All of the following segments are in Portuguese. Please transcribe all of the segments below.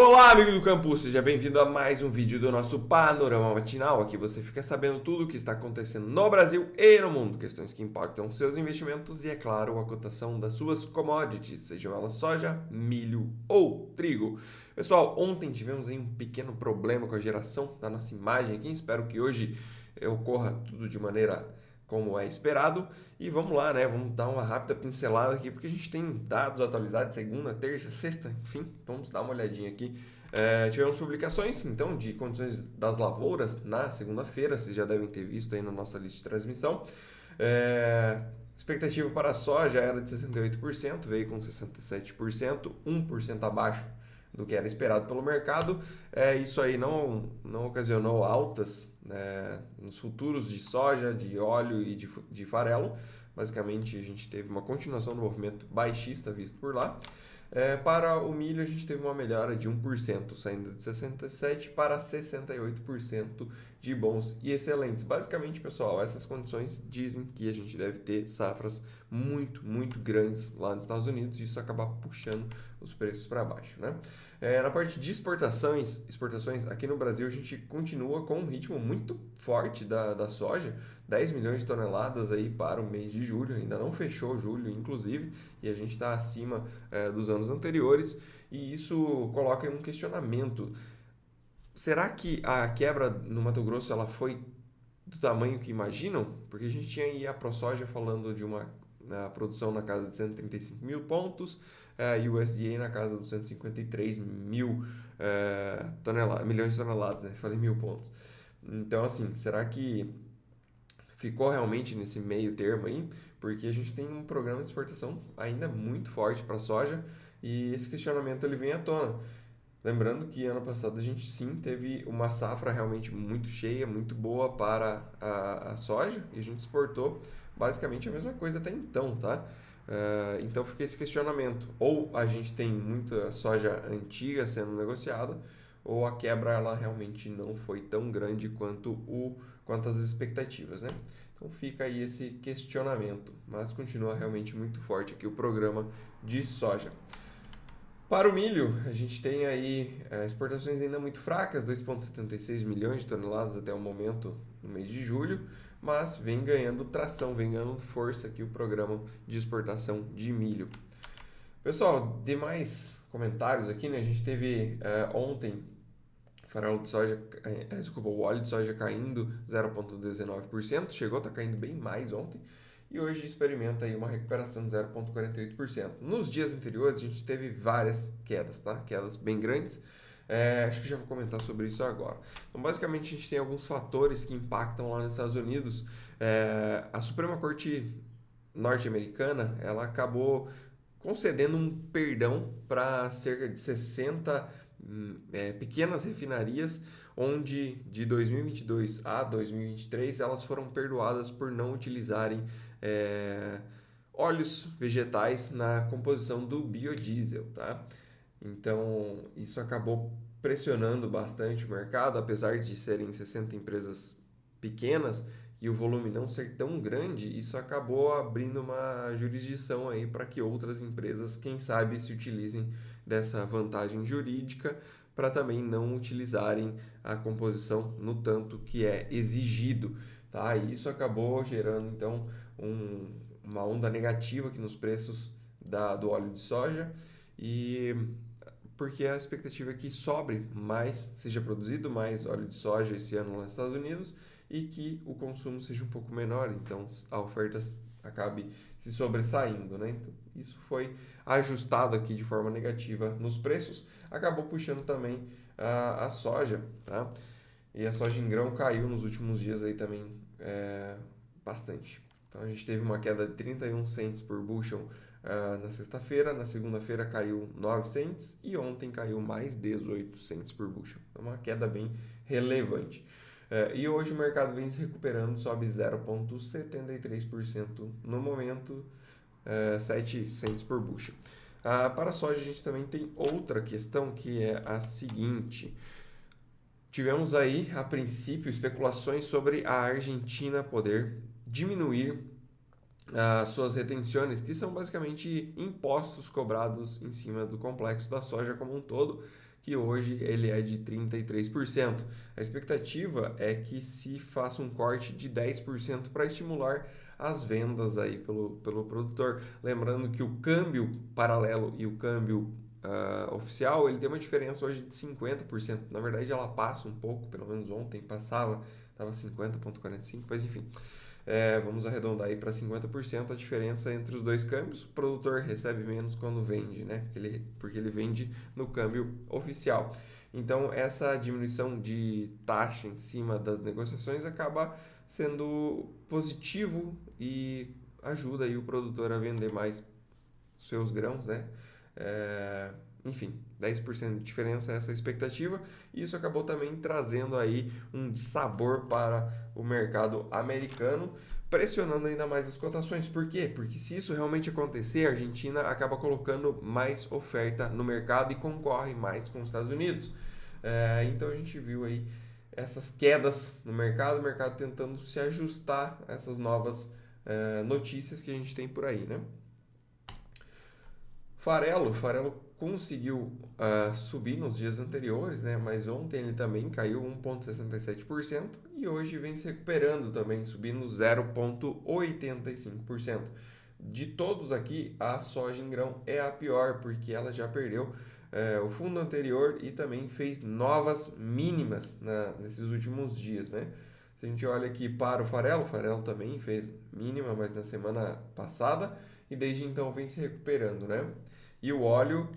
Olá, amigo do campo, seja bem-vindo a mais um vídeo do nosso Panorama Matinal. Aqui você fica sabendo tudo o que está acontecendo no Brasil e no mundo, questões que impactam seus investimentos e, é claro, a cotação das suas commodities, sejam elas soja, milho ou trigo. Pessoal, ontem tivemos aí um pequeno problema com a geração da nossa imagem aqui, espero que hoje ocorra tudo de maneira como é esperado. E vamos lá, né? Vamos dar uma rápida pincelada aqui, porque a gente tem dados atualizados segunda, terça, sexta, enfim, vamos dar uma olhadinha aqui. Tivemos publicações, então, de condições das lavouras na segunda-feira, vocês já devem ter visto aí na nossa lista de transmissão. Expectativa para a soja era de 68%, veio com 67%, 1% abaixo do que era esperado pelo mercado. Isso aí não ocasionou altas, né, nos futuros de soja, de óleo e de farelo. Basicamente, a gente teve uma continuação do movimento baixista visto por lá. Para o milho, a gente teve uma melhora de 1%, saindo de 67% para 68% de bons e excelentes. Basicamente, pessoal, essas condições dizem que a gente deve ter safras muito, muito grandes lá nos Estados Unidos e isso acaba puxando os preços para baixo, né? Na parte de exportações, aqui no Brasil a gente continua com um ritmo muito forte da soja, 10 milhões de toneladas aí para o mês de julho, ainda não fechou julho, inclusive, e a gente está acima dos anos anteriores, e isso coloca um questionamento. Será que a quebra no Mato Grosso ela foi do tamanho que imaginam? Porque a gente tinha aí a ProSoja falando de uma produção na casa de 135 mil pontos, e o USDA na casa dos 153 mil milhões de toneladas, né? Falei mil pontos. Então, assim, será que ficou realmente nesse meio termo aí? Porque a gente tem um programa de exportação ainda muito forte para a soja e esse questionamento ele vem à tona. Lembrando que ano passado a gente sim teve uma safra realmente muito cheia, muito boa para a soja e a gente exportou basicamente a mesma coisa até então, tá? Então fica esse questionamento. Ou a gente tem muita soja antiga sendo negociada, ou a quebra ela realmente não foi tão grande quanto as expectativas, né? Então fica aí esse questionamento, mas continua realmente muito forte aqui o programa de soja. Para o milho, a gente tem aí exportações ainda muito fracas, 2,76 milhões de toneladas até o momento no mês de julho, mas vem ganhando tração, vem ganhando força aqui o programa de exportação de milho. Pessoal, demais comentários aqui, né? A gente teve ontem o óleo de soja caindo 0,19%, chegou a estar caindo bem mais ontem, e hoje experimenta aí uma recuperação de 0,48%. Nos dias anteriores a gente teve várias quedas, tá? Quedas bem grandes. Acho que já vou comentar sobre isso agora. Então, basicamente, a gente tem alguns fatores que impactam lá nos Estados Unidos. A Suprema Corte norte-americana, ela acabou concedendo um perdão para cerca de 60 pequenas refinarias, onde de 2022 a 2023 elas foram perdoadas por não utilizarem óleos vegetais na composição do biodiesel, tá? Então, isso acabou pressionando bastante o mercado, apesar de serem 60 empresas pequenas e o volume não ser tão grande, isso acabou abrindo uma jurisdição aí para que outras empresas, quem sabe, se utilizem dessa vantagem jurídica para também não utilizarem a composição no tanto que é exigido, tá? E isso acabou gerando então uma onda negativa aqui nos preços do óleo de soja, e porque a expectativa é que seja produzido mais óleo de soja esse ano lá nos Estados Unidos e que o consumo seja um pouco menor, então a oferta acabe se sobressaindo, né? Então, isso foi ajustado aqui de forma negativa nos preços, acabou puxando também a soja, tá? E a soja em grão caiu nos últimos dias aí também bastante. Então a gente teve uma queda de 31 cents por bushel na sexta-feira, na segunda-feira caiu 9 cents e ontem caiu mais 18 cents por bushel. Então uma queda bem relevante. E hoje o mercado vem se recuperando, sobe 0,73% no momento, 7 cents por bushel. Para a soja a gente também tem outra questão que é a seguinte. Tivemos aí, a princípio, especulações sobre a Argentina poder diminuir as suas retenções, que são basicamente impostos cobrados em cima do complexo da soja como um todo, que hoje ele é de 33%. A expectativa é que se faça um corte de 10% para estimular as vendas aí pelo produtor. Lembrando que o câmbio paralelo e o câmbio oficial, ele tem uma diferença hoje de 50%. Na verdade, ela passa um pouco, pelo menos ontem passava, estava 50,45, mas enfim. Vamos arredondar aí para 50% a diferença entre os dois câmbios. O produtor recebe menos quando vende, né? Porque ele vende no câmbio oficial. Então, essa diminuição de taxa em cima das negociações acaba sendo positivo e ajuda aí o produtor a vender mais seus grãos, né? Enfim, 10% de diferença essa expectativa. E isso acabou também trazendo aí um sabor para o mercado americano, pressionando ainda mais as cotações. Por quê? Porque se isso realmente acontecer, a Argentina acaba colocando mais oferta no mercado e concorre mais com os Estados Unidos. Então a gente viu aí essas quedas no mercado, o mercado tentando se ajustar a essas novas notícias que a gente tem por aí, né? Farelo conseguiu subir nos dias anteriores, né? Mas ontem ele também caiu 1,67% e hoje vem se recuperando também, subindo 0,85%. De todos aqui, a soja em grão é a pior, porque ela já perdeu o fundo anterior e também fez novas mínimas nesses últimos dias, né? Se a gente olha aqui para o farelo também fez mínima, mas na semana passada, e desde então vem se recuperando, né? E o óleo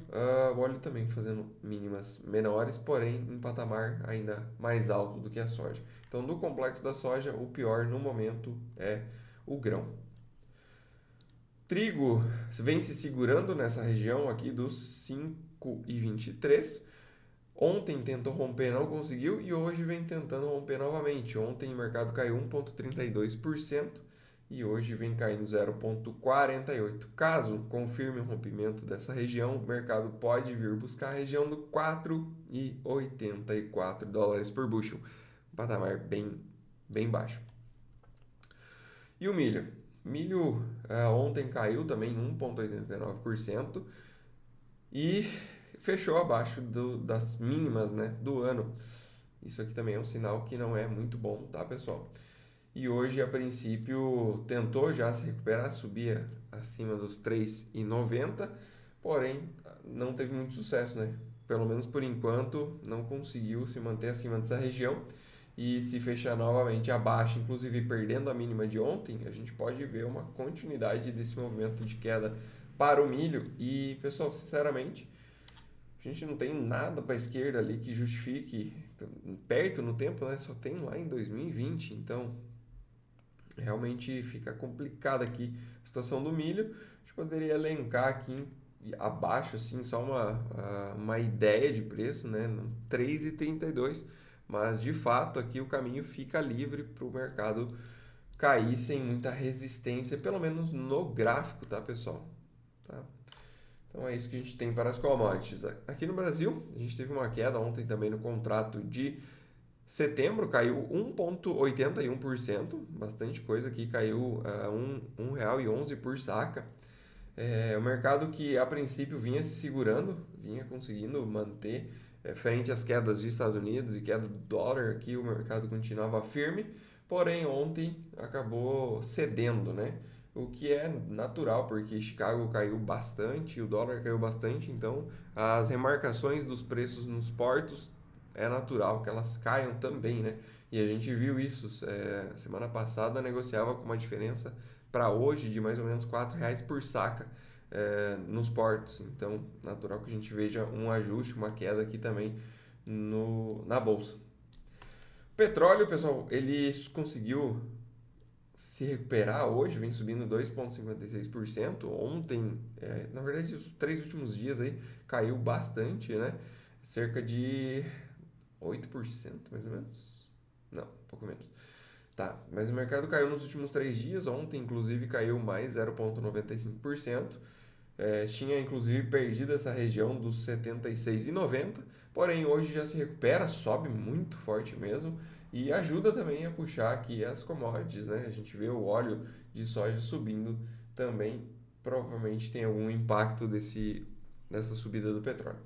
também fazendo mínimas menores, porém em patamar ainda mais alto do que a soja. Então, no complexo da soja, o pior no momento é o grão. Trigo vem se segurando nessa região aqui dos 5,23. Ontem tentou romper, não conseguiu, e hoje vem tentando romper novamente. Ontem o mercado caiu 1,32% e hoje vem caindo 0,48%. Caso confirme o rompimento dessa região, o mercado pode vir buscar a região do 4,84 dólares por bushel, um patamar bem baixo. E o milho? Milho ontem caiu também 1,89% e fechou abaixo das mínimas, né, do ano. Isso aqui também é um sinal que não é muito bom, tá, pessoal? E hoje, a princípio, tentou já se recuperar, subia acima dos 3,90, porém não teve muito sucesso, né? Pelo menos por enquanto, não conseguiu se manter acima dessa região. E se fechar novamente abaixo, inclusive perdendo a mínima de ontem, a gente pode ver uma continuidade desse movimento de queda para o milho. E, pessoal, sinceramente, a gente não tem nada para a esquerda ali que justifique perto no tempo, né? Só tem lá em 2020, então realmente fica complicada aqui a situação do milho. A gente poderia elencar aqui abaixo, assim, só uma ideia de preço, né? 3,32, mas de fato aqui o caminho fica livre para o mercado cair sem muita resistência, pelo menos no gráfico, tá, pessoal? Tá? Então é isso que a gente tem para as commodities. Aqui no Brasil, a gente teve uma queda ontem também no contrato de setembro, caiu 1,81%, bastante coisa aqui, caiu R$ 1,11 por saca. O mercado que a princípio vinha se segurando, vinha conseguindo manter frente às quedas dos Estados Unidos e queda do dólar, aqui o mercado continuava firme, porém ontem acabou cedendo, né? O que é natural, porque Chicago caiu bastante, o dólar caiu bastante, então as remarcações dos preços nos portos é natural que elas caiam também, né? E a gente viu isso, semana passada negociava com uma diferença para hoje de mais ou menos R$ 4 por saca nos portos. Então, natural que a gente veja um ajuste, uma queda aqui também na bolsa. Petróleo, pessoal, ele conseguiu se recuperar hoje, vem subindo 2,56%. Ontem, na verdade, os 3 últimos dias aí caiu bastante, né? Cerca de 8%, mais ou menos. Não, um pouco menos. Tá, mas o mercado caiu nos últimos 3 dias. Ontem, inclusive, caiu mais 0,95%. Tinha, inclusive, perdido essa região dos 76,90. Porém, hoje já se recupera, sobe muito forte mesmo. E ajuda também a puxar aqui as commodities, né? A gente vê o óleo de soja subindo também. Provavelmente tem algum impacto dessa subida do petróleo.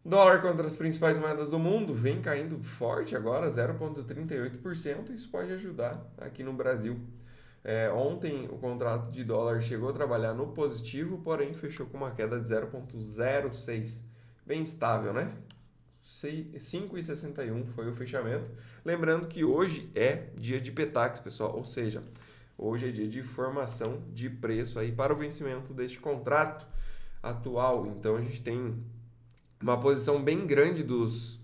Dólar contra as principais moedas do mundo vem caindo forte agora, 0,38%. Isso pode ajudar aqui no Brasil. Ontem o contrato de dólar chegou a trabalhar no positivo, porém fechou com uma queda de 0,06. Bem estável, né? 5,61 foi o fechamento. Lembrando que hoje é dia de Petax, pessoal, ou seja, hoje é dia de formação de preço aí para o vencimento deste contrato atual. Então a gente tem uma posição bem grande dos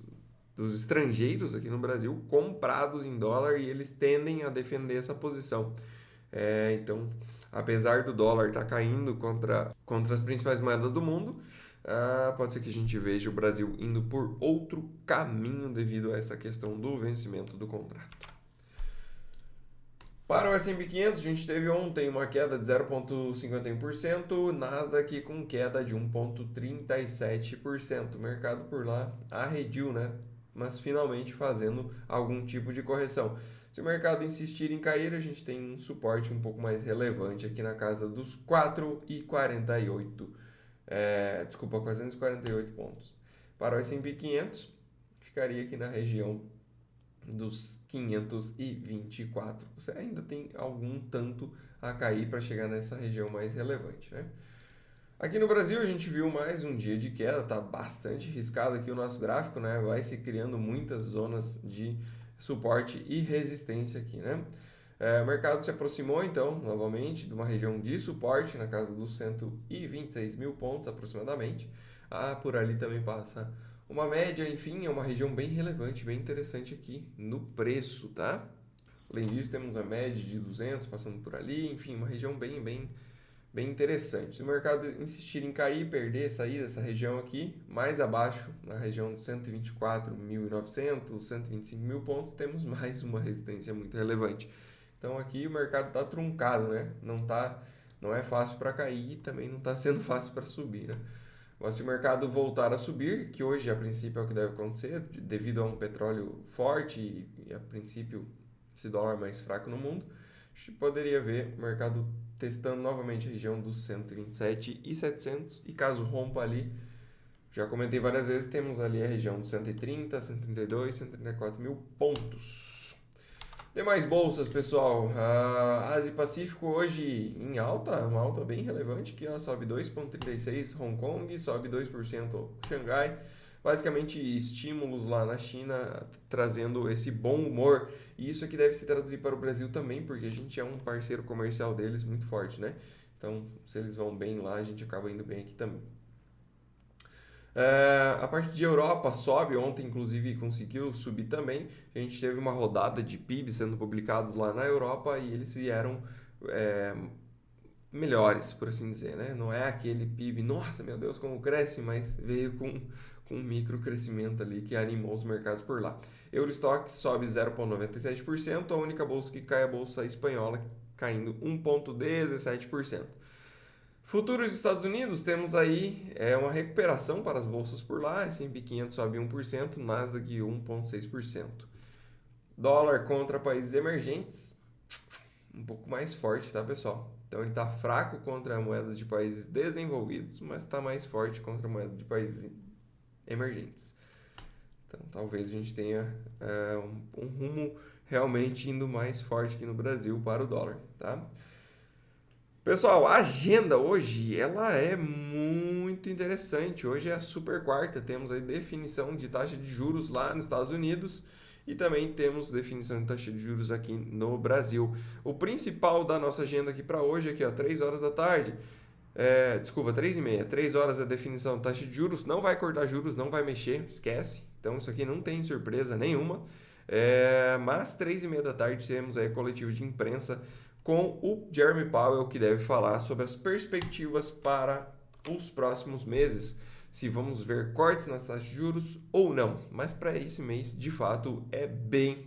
estrangeiros aqui no Brasil comprados em dólar e eles tendem a defender essa posição. Então, apesar do dólar estar caindo contra as principais moedas do mundo, pode ser que a gente veja o Brasil indo por outro caminho devido a essa questão do vencimento do contrato. Para o S&P 500, a gente teve ontem uma queda de 0,51%, Nasdaq com queda de 1,37%. O mercado por lá arrediu, né? Mas finalmente fazendo algum tipo de correção. Se o mercado insistir em cair, a gente tem um suporte um pouco mais relevante aqui na casa dos 4,48. 448 pontos. Para o S&P 500, ficaria aqui na região dos 524. Você ainda tem algum tanto a cair para chegar nessa região mais relevante, né? Aqui no Brasil a gente viu mais um dia de queda, tá bastante riscado aqui o nosso gráfico, né? Vai se criando muitas zonas de suporte e resistência aqui, né? O mercado se aproximou então, novamente, de uma região de suporte na casa dos 126 mil pontos aproximadamente. Por ali também passa uma média, enfim, é uma região bem relevante, bem interessante aqui no preço, tá? Além disso, temos a média de 200 passando por ali, enfim, uma região bem interessante. Se o mercado insistir em cair, sair dessa região aqui, mais abaixo, na região de 124.900, 125 mil pontos, temos mais uma resistência muito relevante. Então aqui o mercado está truncado, né? Não é fácil para cair e também não está sendo fácil para subir, né? Mas se o mercado voltar a subir, que hoje a princípio é o que deve acontecer, devido a um petróleo forte e a princípio esse dólar mais fraco no mundo, a gente poderia ver o mercado testando novamente a região dos 127.700 e caso rompa ali, já comentei várias vezes, temos ali a região dos 130, 132, 134 mil pontos. Demais bolsas, pessoal. A Ásia e Pacífico hoje em alta, uma alta bem relevante, que sobe 2,36%, Hong Kong sobe 2%, Xangai. Basicamente estímulos lá na China trazendo esse bom humor. E isso aqui deve se traduzir para o Brasil também, porque a gente é um parceiro comercial deles muito forte, né? Então, se eles vão bem lá, a gente acaba indo bem aqui também. A parte de Europa sobe, ontem inclusive conseguiu subir também. A gente teve uma rodada de PIB sendo publicados lá na Europa e eles vieram melhores, por assim dizer, né? Não é aquele PIB, nossa, meu Deus, como cresce, mas veio com um micro crescimento ali que animou os mercados por lá. Eurostock sobe 0,97%, a única bolsa que cai é a bolsa espanhola, caindo 1,17%. Futuros dos Estados Unidos, temos aí uma recuperação para as bolsas por lá, S&P 500 sobe 1%, Nasdaq 1,6%. Dólar contra países emergentes, um pouco mais forte, tá, pessoal? Então ele está fraco contra moedas de países desenvolvidos, mas está mais forte contra moedas de países emergentes. Então talvez a gente tenha um rumo realmente indo mais forte aqui no Brasil para o dólar, tá? Pessoal, a agenda hoje ela é muito interessante. Hoje é a super quarta, temos aí definição de taxa de juros lá nos Estados Unidos e também temos definição de taxa de juros aqui no Brasil. O principal da nossa agenda aqui para hoje é aqui, ó, 3 horas da tarde. 3h30. 3 horas a definição de taxa de juros. Não vai cortar juros, não vai mexer, esquece. Então isso aqui não tem surpresa nenhuma. Mas 3h30 da tarde temos aí coletivo de imprensa com o Jeremy Powell, que deve falar sobre as perspectivas para os próximos meses, se vamos ver cortes nas taxas de juros ou não. Mas para esse mês, de fato, é bem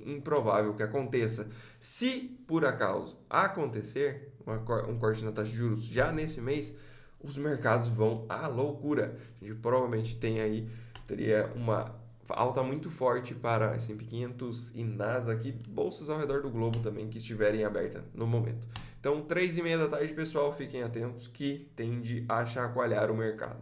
improvável que aconteça. Se, por acaso, acontecer um corte na taxa de juros já nesse mês, os mercados vão à loucura. A gente provavelmente teria uma alta muito forte para S&P 500 e Nasdaq, bolsas ao redor do globo também que estiverem abertas no momento. Então, 3h30 da tarde, pessoal, fiquem atentos que tende a chacoalhar o mercado.